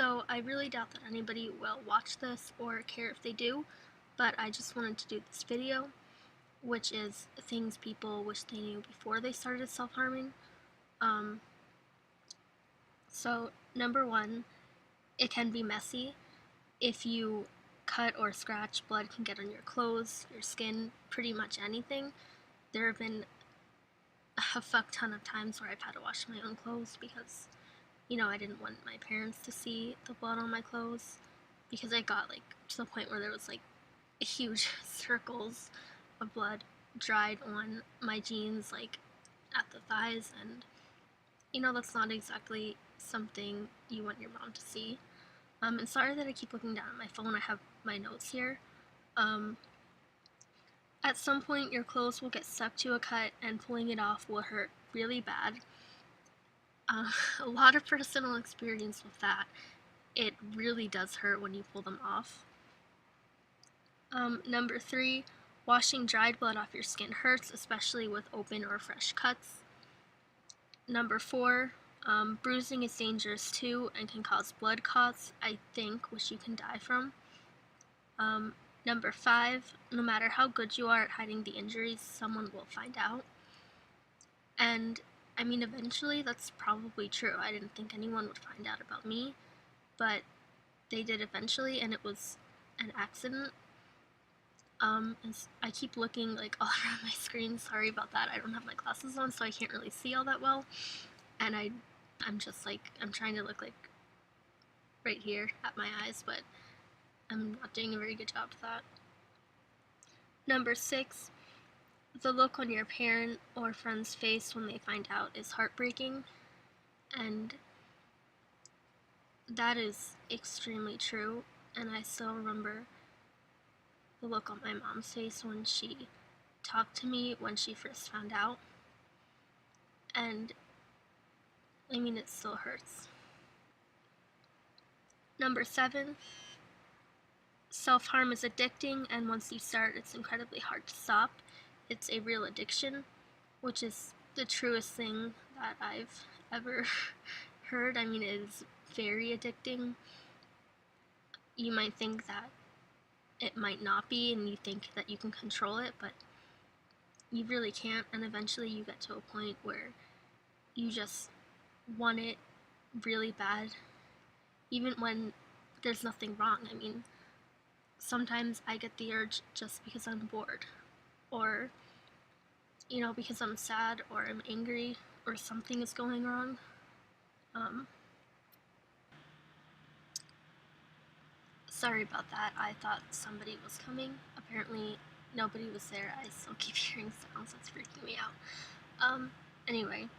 So I really doubt that anybody will watch this or care if they do, but I just wanted to do this video, which is things people wish they knew before they started self-harming. So number one, it can be messy. If you cut or scratch, blood can get on your clothes, your skin, pretty much anything. There have been a fuck ton of times where I've had to wash my own clothes because, I didn't want my parents to see the blood on my clothes, because I got to the point where there was huge circles of blood dried on my jeans, at the thighs, and that's not exactly something you want your mom to see. And sorry that I keep looking down at my phone. I have my notes here. At some point, your clothes will get stuck to a cut, and pulling it off will hurt really bad. A lot of personal experience with that. It really does hurt when you pull them off. Number 3, washing dried blood off your skin hurts, especially with open or fresh cuts. Number 4, bruising is dangerous too and can cause blood clots, I think, which you can die from. Number 5, no matter how good you are at hiding the injuries, someone will find out. And eventually that's probably true. I didn't think anyone would find out about me, but they did eventually, and it was an accident. And I keep looking all around my screen. Sorry about that. I don't have my glasses on, so I can't really see all that well. And I'm just I'm trying to look right here at my eyes, but I'm not doing a very good job of that. Number 6, the look on your parent or friend's face when they find out is heartbreaking, and that is extremely true. And I still remember the look on my mom's face when she talked to me when she first found out, and it still hurts. Number 7, self-harm is addicting, and once you start, it's incredibly hard to stop. It's a real addiction, which is the truest thing that I've ever heard. It is very addicting. You might think that it might not be, and you think that you can control it, but you really can't, and eventually you get to a point where you just want it really bad, even when there's nothing wrong. Sometimes I get the urge just because I'm bored, or because I'm sad, or I'm angry, or something is going wrong. Sorry about that. I thought somebody was coming. Apparently nobody was there. I still keep hearing sounds. That's freaking me out. Anyway,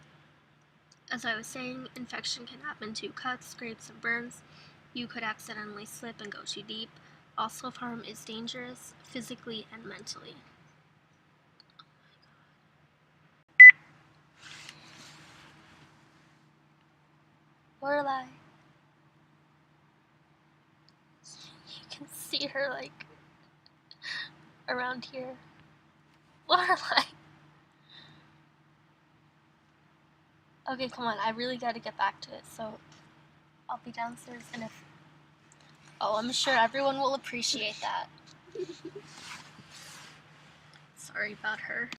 as I was saying, infection can happen to cuts, scrapes, and burns. You could accidentally slip and go too deep. All self-harm is dangerous, physically and mentally. Lorelai. You can see her around here. Lorelai. Okay, come on, I really gotta get back to it, so I'll be downstairs, and I'm sure everyone will appreciate that. Sorry about her.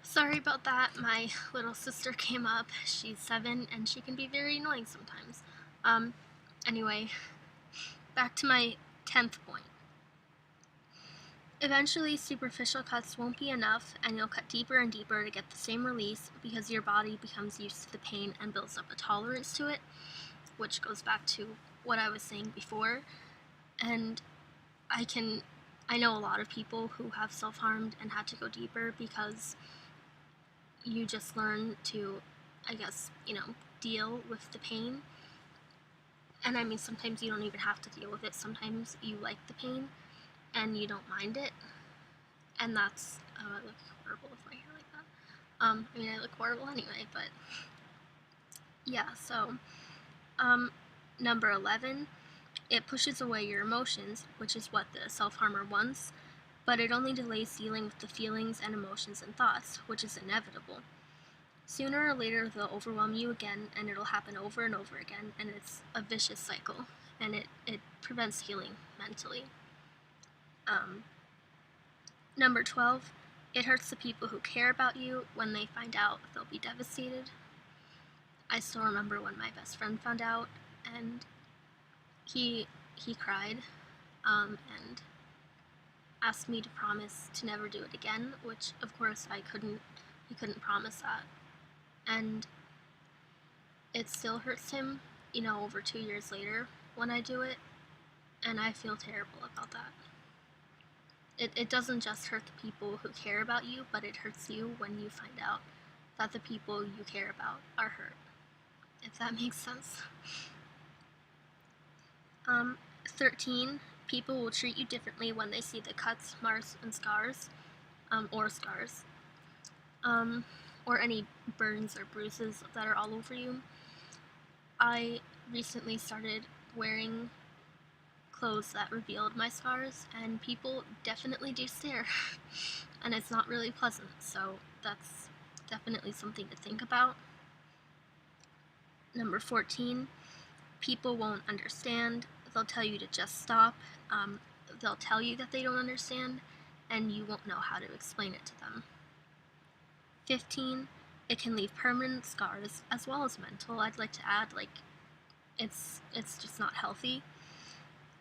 Sorry about that. My little sister came up. She's 7, and she can be very annoying sometimes. Anyway, back to my 10th point. Eventually, superficial cuts won't be enough, and you'll cut deeper and deeper to get the same release because your body becomes used to the pain and builds up a tolerance to it, which goes back to what I was saying before. And I know a lot of people who have self-harmed and had to go deeper because you just learn to, deal with the pain. And sometimes you don't even have to deal with it. Sometimes you like the pain and you don't mind it. And that's, I look horrible with my hair like that. I look horrible anyway, but yeah, so, number 11, It pushes away your emotions, which is what the self-harmer wants, but it only delays dealing with the feelings and emotions and thoughts, which is inevitable. Sooner or later, they'll overwhelm you again, and it'll happen over and over again, and it's a vicious cycle, and it prevents healing mentally. Number 12, it hurts the people who care about you. When they find out, they'll be devastated. I still remember when my best friend found out, and he cried, and asked me to promise to never do it again, which of course he couldn't promise that. And it still hurts him, over 2 years later when I do it, and I feel terrible about that. It doesn't just hurt the people who care about you, but it hurts you when you find out that the people you care about are hurt, if that makes sense. 13, people will treat you differently when they see the cuts, marks, and scars, or scars, or any burns or bruises that are all over you. I recently started wearing clothes that revealed my scars, and people definitely do stare, and it's not really pleasant, so that's definitely something to think about. Number 14, people won't understand. They'll tell you to just stop. They'll tell you that they don't understand, and you won't know how to explain it to them. 15, it can leave permanent scars as well as mental. I'd like to add, it's just not healthy.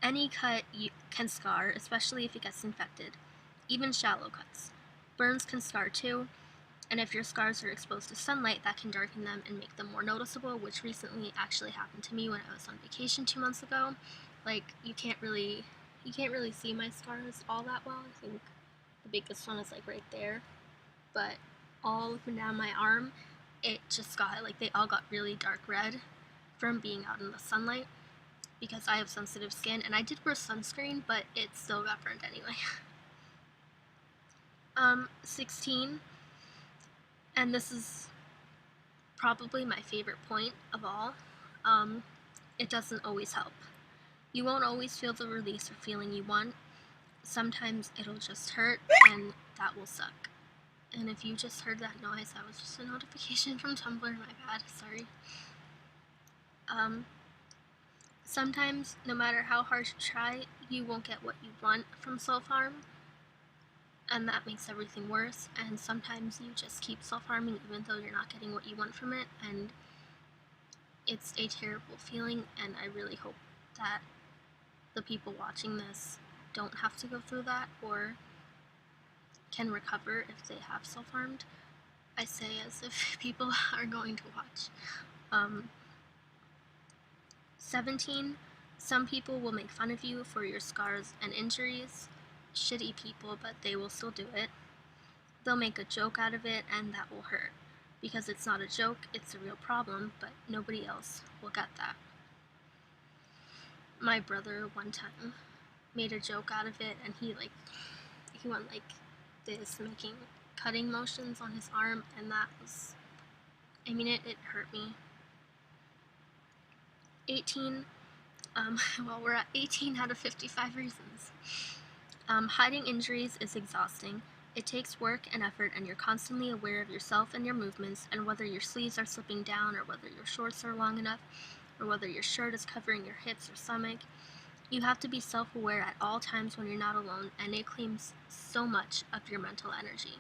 Any cut can scar, especially if it gets infected, even shallow cuts. Burns can scar too, and if your scars are exposed to sunlight, that can darken them and make them more noticeable, which recently actually happened to me when I was on vacation 2 months ago. You can't really see my scars all that well. I think the biggest one is right there, but all up and down my arm, it just got they all got really dark red from being out in the sunlight, because I have sensitive skin, and I did wear sunscreen, but it still got burned anyway. 16, and this is probably my favorite point of all, it doesn't always help. You won't always feel the release or feeling you want. Sometimes it'll just hurt, and that will suck. And if you just heard that noise, that was just a notification from Tumblr, my bad, sorry. Sometimes, no matter how hard you try, you won't get what you want from self-harm, and that makes everything worse, and sometimes you just keep self-harming even though you're not getting what you want from it, and it's a terrible feeling, and I really hope that the people watching this don't have to go through that, or can recover if they have self-harmed. I say as if people are going to watch. 17, some people will make fun of you for your scars and injuries. Shitty people, but they will still do it. They'll make a joke out of it, and that will hurt. Because it's not a joke, it's a real problem, but nobody else will get that. My brother one time made a joke out of it, and he went this, making cutting motions on his arm, and that was, it hurt me. 18, well, we're at 18 out of 55 reasons. Hiding injuries is exhausting. It takes work and effort, and you're constantly aware of yourself and your movements, and whether your sleeves are slipping down, or whether your shorts are long enough, or whether your shirt is covering your hips or stomach. You have to be self-aware at all times when you're not alone, and it claims so much of your mental energy.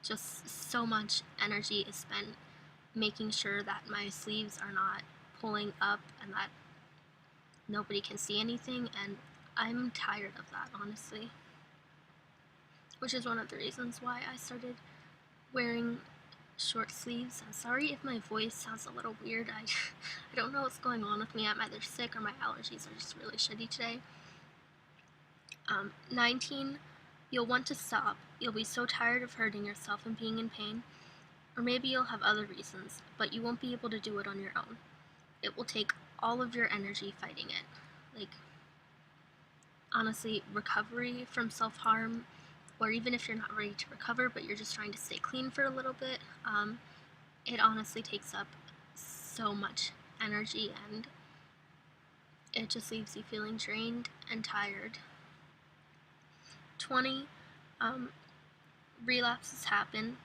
Just so much energy is spent making sure that my sleeves are not pulling up and that nobody can see anything, and I'm tired of that, honestly. Which is one of the reasons why I started wearing short sleeves. I'm sorry if my voice sounds a little weird. I don't know what's going on with me. I'm either sick or my allergies are just really shitty today. 19, you'll want to stop. You'll be so tired of hurting yourself and being in pain. Or maybe you'll have other reasons, but you won't be able to do it on your own. It will take all of your energy fighting it. Honestly, recovery from self-harm, or even if you're not ready to recover but you're just trying to stay clean for a little bit, it honestly takes up so much energy, and It just leaves you feeling drained and tired. 20. Relapses happen.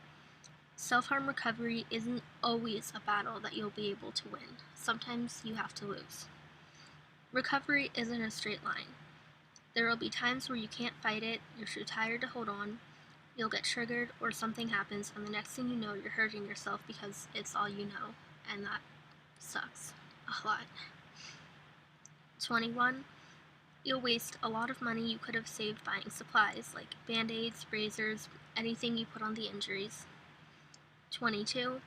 Self-harm recovery isn't always a battle that you'll be able to win. Sometimes you have to lose. Recovery isn't a straight line. There will be times where you can't fight it, you're too tired to hold on, you'll get triggered or something happens, and the next thing you know, you're hurting yourself because it's all you know, and that sucks a lot. 21. You'll waste a lot of money you could have saved buying supplies like band-aids, razors, anything you put on the injuries. 22.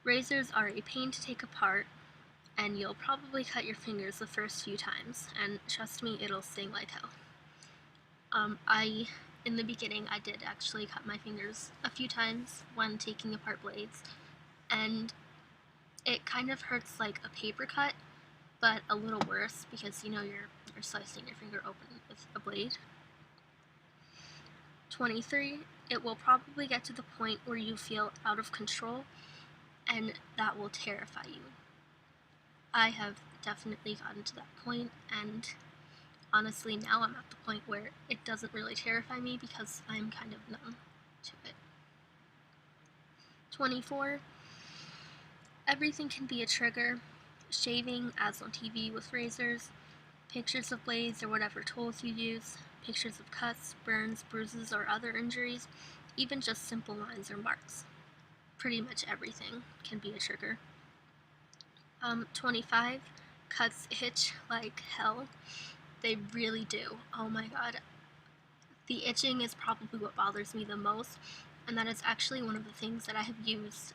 Razors are a pain to take apart, and you'll probably cut your fingers the first few times, and trust me, it'll sting like hell. In the beginning, I did actually cut my fingers a few times when taking apart blades, and it kind of hurts like a paper cut, but a little worse because you're slicing your finger open with a blade. 23. It will probably get to the point where you feel out of control, and that will terrify you. I have definitely gotten to that point, and honestly now I'm at the point where it doesn't really terrify me because I'm kind of numb to it. 24. Everything can be a trigger. Shaving, as on TV with razors, pictures of blades or whatever tools you use, pictures of cuts, burns, bruises, or other injuries, even just simple lines or marks. Pretty much everything can be a trigger. 25. Cuts itch like hell. They really do. Oh my god. The itching is probably what bothers me the most, and that is actually one of the things that I have used.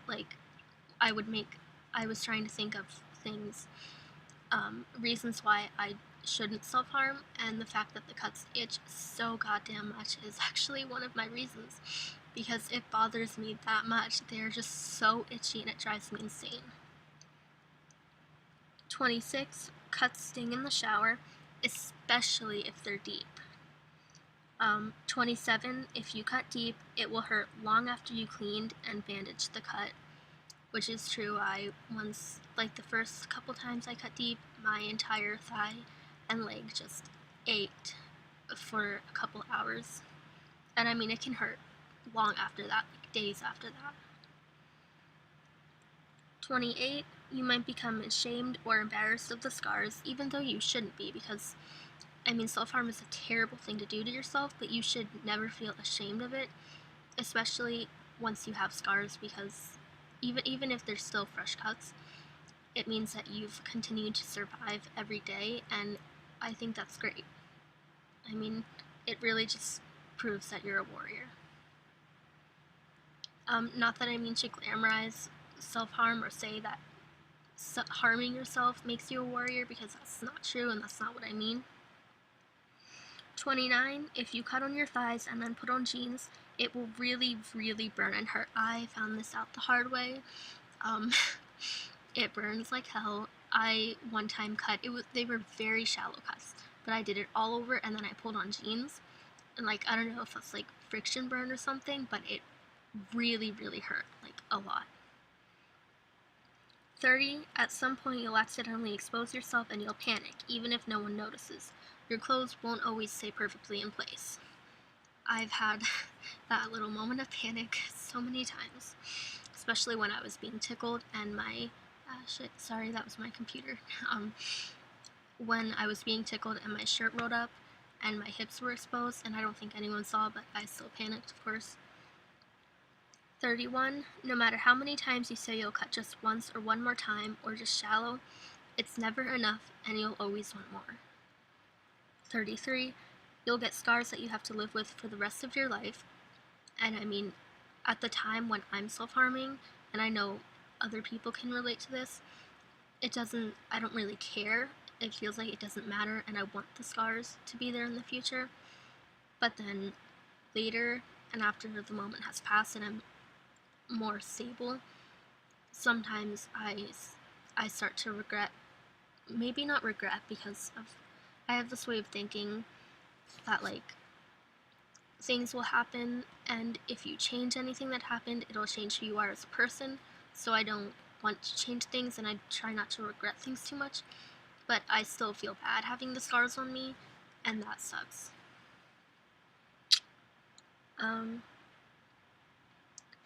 I was trying to think of things, reasons why I shouldn't self-harm, and the fact that the cuts itch so goddamn much is actually one of my reasons, because it bothers me that much. They're just so itchy and it drives me insane. 26. Cuts sting in the shower, especially if they're deep. 27. If you cut deep, it will hurt long after you cleaned and bandaged the cut, which is true. I once, the first couple times I cut deep, my entire thigh and leg just ached for a couple hours. And I mean, it can hurt long after that, days after that. 28. You might become ashamed or embarrassed of the scars, even though you shouldn't be, because self-harm is a terrible thing to do to yourself, but you should never feel ashamed of it, especially once you have scars, because even if they're still fresh cuts, it means that you've continued to survive every day, and I think that's great. It really just proves that you're a warrior. Not that I mean to glamorize self-harm or say that harming yourself makes you a warrior, because that's not true and that's not what I mean. 29. If you cut on your thighs and then put on jeans, it will really, really burn and hurt. I found this out the hard way. It burns like hell. I one time cut, they were very shallow cuts, but I did it all over and then I pulled on jeans, and I don't know if that's friction burn or something, but it really, really hurt, a lot. 30. At some point you'll accidentally expose yourself and you'll panic, even if no one notices. Your clothes won't always stay perfectly in place. I've had that little moment of panic so many times, especially when I was being tickled and my sorry, that was my computer. When I was being tickled and my shirt rolled up and my hips were exposed, and I don't think anyone saw, but I still panicked, of course. 31. No matter how many times you say you'll cut just once or one more time or just shallow, it's never enough and you'll always want more. 33. You'll get scars that you have to live with for the rest of your life, and at the time when I'm self-harming, and I know other people can relate to this, I don't really care. It feels like it doesn't matter, and I want the scars to be there in the future. But then later, and after the moment has passed and I'm more stable, sometimes I start to regret, maybe not regret, because I have this way of thinking that things will happen, and if you change anything that happened, it'll change who you are as a person, so I don't want to change things, and I try not to regret things too much. but I still feel bad having the scars on me, and that sucks.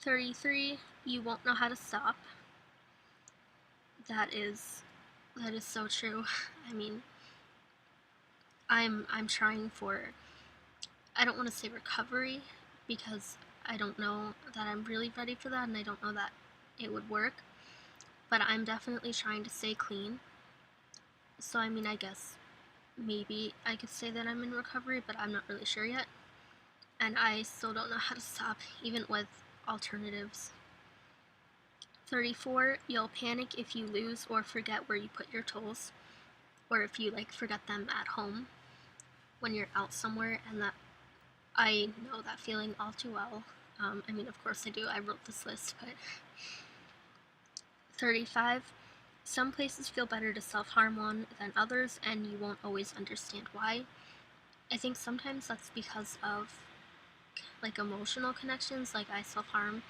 33, you won't know how to stop. That is so true. I mean, I'm trying for, I don't want to say recovery, because I don't know that I'm really ready for that, and I don't know that it would work, but I'm definitely trying to stay clean. So I mean, I guess maybe I could say that I'm in recovery, but I'm not really sure yet. And I still don't know how to stop, even with alternatives. 34, you'll panic if you lose or forget where you put your tools, or if you forget them at home when you're out somewhere, and that I know that feeling all too well. I mean, of course I do, I wrote this list, but 35, some places feel better to self-harm on than others, and you won't always understand why. I think sometimes that's because of emotional connections. I self-harm,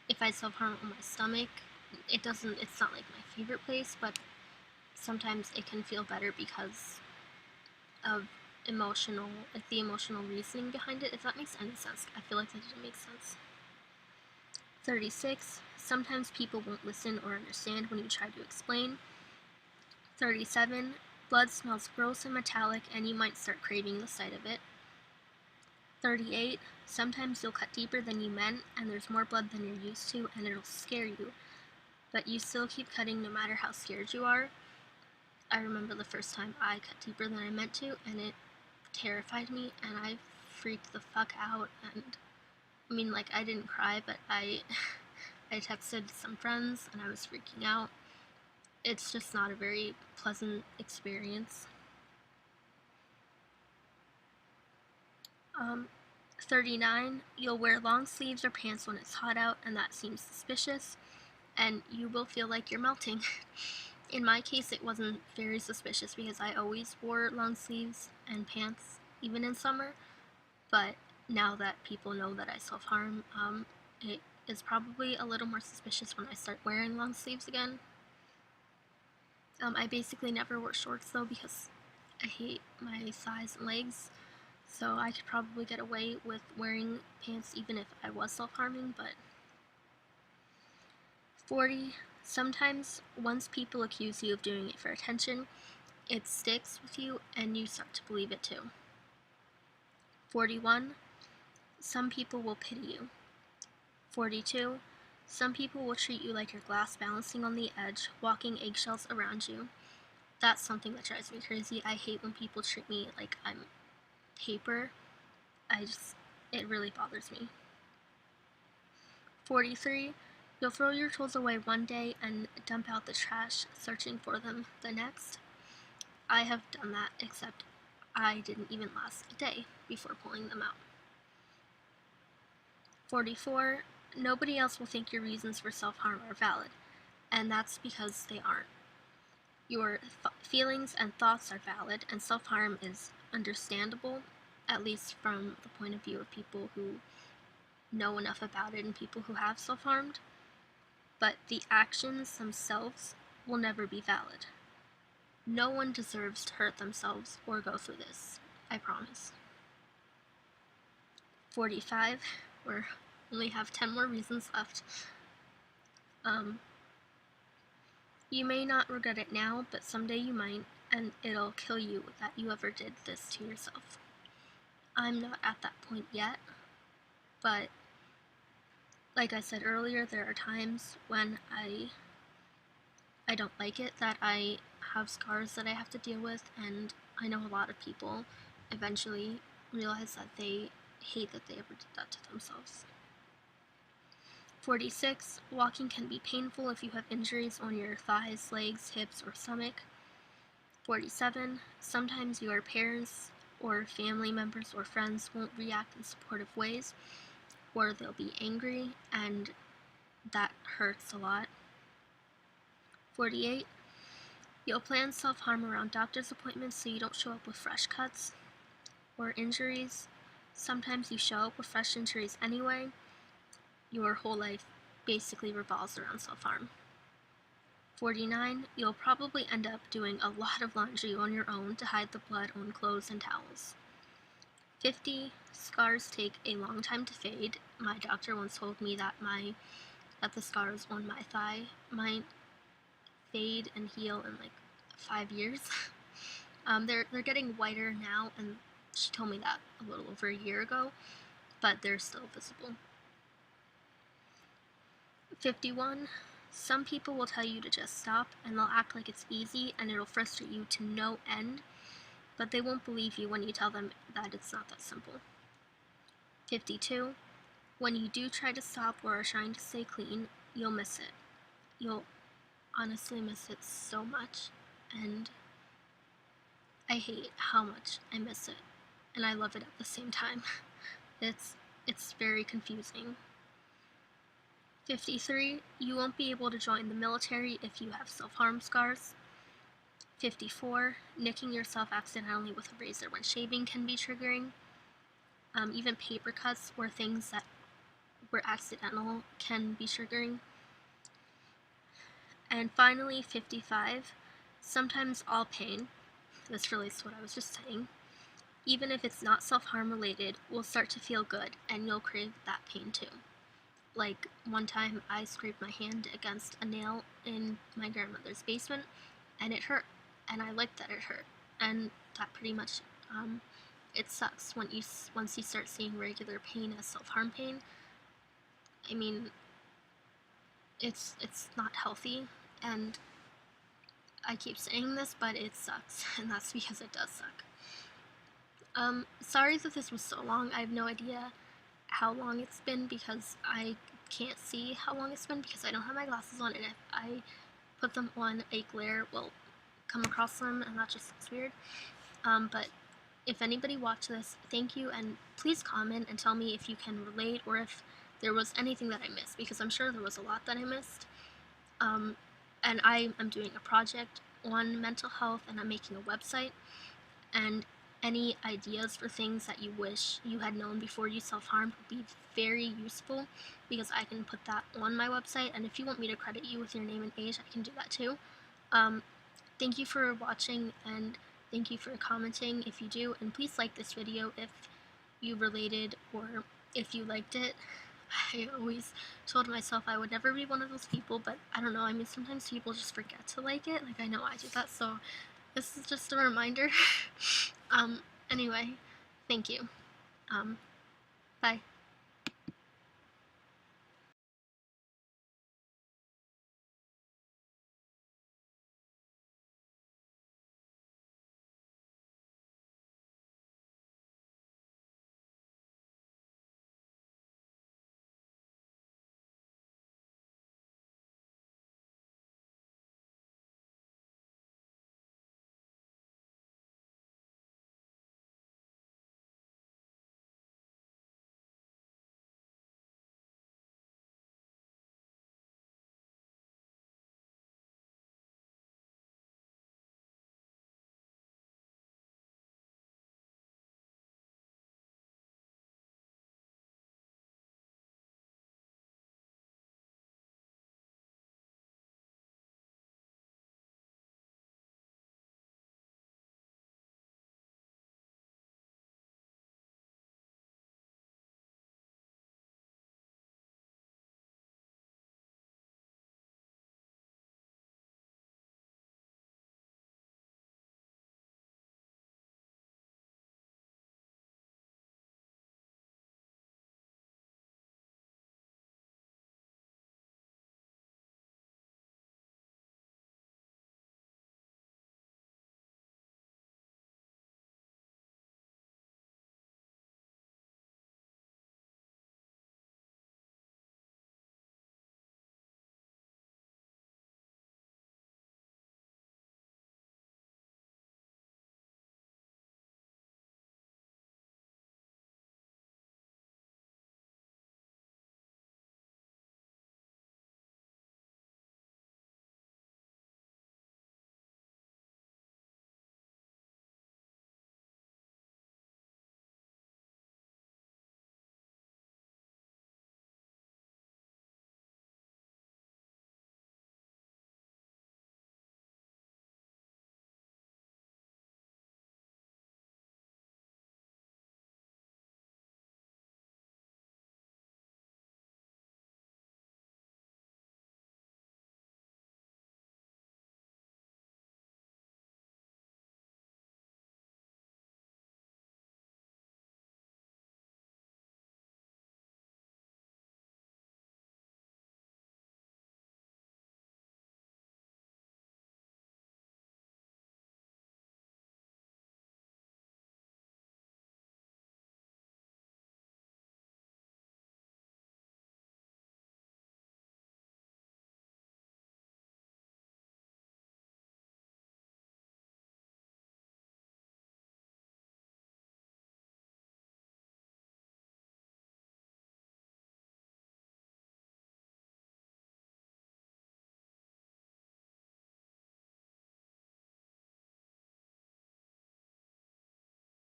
if I self-harm on my stomach, it's not my favorite place, but sometimes it can feel better because of the emotional reasoning behind it, if that makes any sense. I feel like that didn't make sense. 36, sometimes people won't listen or understand when you try to explain. 37, blood smells gross and metallic and you might start craving the sight of it. 38, sometimes you'll cut deeper than you meant and there's more blood than you're used to and it'll scare you, but you still keep cutting no matter how scared you are. I remember the first time I cut deeper than I meant to, and it terrified me, and I freaked the fuck out. And I mean, I didn't cry, but I texted some friends, and I was freaking out. It's just not a very pleasant experience. 39, you'll wear long sleeves or pants when it's hot out, and that seems suspicious, and you will feel like you're melting. In my case, it wasn't very suspicious because I always wore long sleeves and pants, even in summer, but now that people know that I self-harm, it is probably a little more suspicious when I start wearing long sleeves again. I basically never wear shorts though because I hate my thighs and legs, so I could probably get away with wearing pants even if I was self-harming, but 40, sometimes once people accuse you of doing it for attention, it sticks with you and you start to believe it too. 41, some people will pity you. 42, some people will treat you like you're glass balancing on the edge, walking eggshells around you. That's something that drives me crazy. I hate when people treat me like I'm paper. It really bothers me. 43, you'll throw your tools away one day and dump out the trash, searching for them the next. I have done that, except I didn't even last a day before pulling them out. 44, nobody else will think your reasons for self-harm are valid, and that's because they aren't. Your feelings and thoughts are valid, and self-harm is understandable, at least from the point of view of people who know enough about it and people who have self-harmed, but the actions themselves will never be valid. No one deserves to hurt themselves or go through this, I promise. 45, we only have 10 more reasons left. You may not regret it now, but someday you might, and it'll kill you that you ever did this to yourself. I'm not at that point yet, but like I said earlier, there are times when I don't like it, that I have scars that I have to deal with, and I know a lot of people eventually realize that they hate that they ever did that to themselves. 46, walking can be painful if you have injuries on your thighs, legs, hips, or stomach. 47, sometimes your parents or family members or friends won't react in supportive ways, or they'll be angry, and that hurts a lot. 48, you'll plan self-harm around doctor's appointments so you don't show up with fresh cuts or injuries. Sometimes you show up with fresh injuries anyway. Your whole life basically revolves around self-harm. 49. You'll probably end up doing a lot of laundry on your own to hide the blood on clothes and towels. 50. Scars take a long time to fade. My doctor once told me that the scars on my thigh might fade and heal in like 5 years. They're getting whiter now, and she told me that a little over a year ago, but they're still visible. 51. Some people will tell you to just stop, and they'll act like it's easy and it'll frustrate you to no end, but they won't believe you when you tell them that it's not that simple. 52. When you do try to stop or are trying to stay clean, you'll miss it. You'll honestly miss it so much, and I hate how much I miss it, and I love it at the same time. It's very confusing. 53. You won't be able to join the military if you have self-harm scars. 54. Nicking yourself accidentally with a razor when shaving can be triggering. Even paper cuts or things that were accidental can be triggering. And finally, 55. Sometimes all pain, this relates to what I was just saying, even if it's not self-harm related, will start to feel good and you'll crave that pain too. Like one time I scraped my hand against a nail in my grandmother's basement and it hurt, and I liked that it hurt, and that pretty much it sucks once you start seeing regular pain as self-harm pain. I mean, it's not healthy, and I keep saying this, but it sucks, and that's because it does suck. Sorry that this was so long. I have no idea how long it's been because I can't see how long it's been because I don't have my glasses on, and if I put them on, a glare will come across them, and that just looks weird. But if anybody watched this, thank you, and please comment and tell me if you can relate or if there was anything that I missed, because I'm sure there was a lot that I missed. And I am doing a project on mental health, and I'm making a website, and any ideas for things that you wish you had known before you self-harmed would be very useful, because I can put that on my website, and if you want me to credit you with your name and age, I can do that too. Thank you for watching, and thank you for commenting if you do, and please like this video if you related or if you liked it. I always told myself I would never be one of those people, but I don't know, I mean, sometimes people just forget to like it, like I know I do that, so this is just a reminder. Anyway, thank you. Bye.